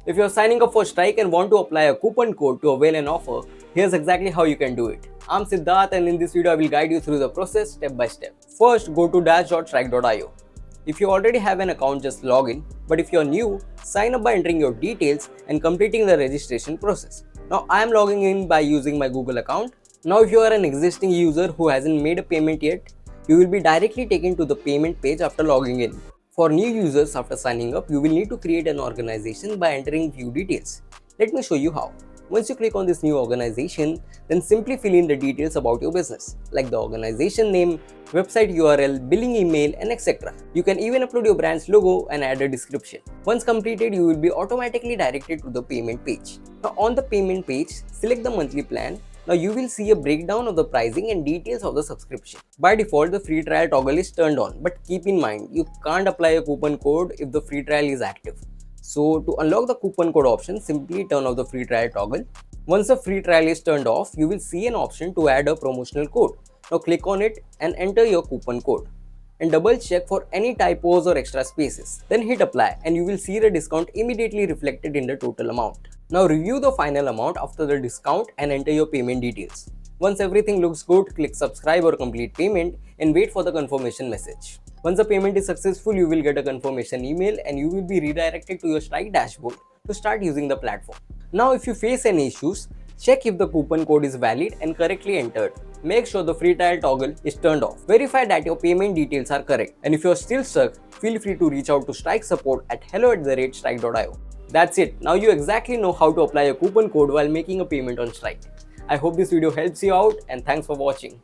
If you're signing up for Strique and want to apply a coupon code to avail an offer, here's exactly how you can do it. I'm Siddharth, and in this video I will guide you through the process step by step. First, go to dash.strique.io. If you already have an account, just log in, but if you're new, sign up by entering your details and completing the registration process. Now I am logging in by using my Google account. Now if you are an existing user who hasn't made a payment yet, you will be directly taken to the payment page after logging in. For new users, after signing up, you will need to create an organization by entering few details. Let me show you how. Once you click on this new organization, then simply fill in the details about your business, like the organization name, website URL, billing email, and etc. You can even upload your brand's logo and add a description. Once completed, you will be automatically directed to the payment page. Now on the payment page, select the monthly plan. Now you will see a breakdown of the pricing and details of the subscription. By default, the free trial toggle is turned on, but keep in mind, you can't apply a coupon code if the free trial is active. So to unlock the coupon code option, simply turn off the free trial toggle. Once the free trial is turned off, you will see an option to add a promotional code. Now click on it and enter your coupon code. And double check for any typos or extra spaces. Then hit apply and you will see the discount immediately reflected in the total amount. Now review the final amount after the discount and enter your payment details. Once everything looks good, click subscribe or complete payment and wait for the confirmation message. Once the payment is successful, you will get a confirmation email and you will be redirected to your Strique dashboard to start using the platform. Now if you face any issues, check if the coupon code is valid and correctly entered. Make sure the free trial toggle is turned off. Verify that your payment details are correct. And if you are still stuck, feel free to reach out to Strique support at hello@strique.io. That's it. Now you exactly know how to apply a coupon code while making a payment on Strique. I hope this video helps you out and thanks for watching.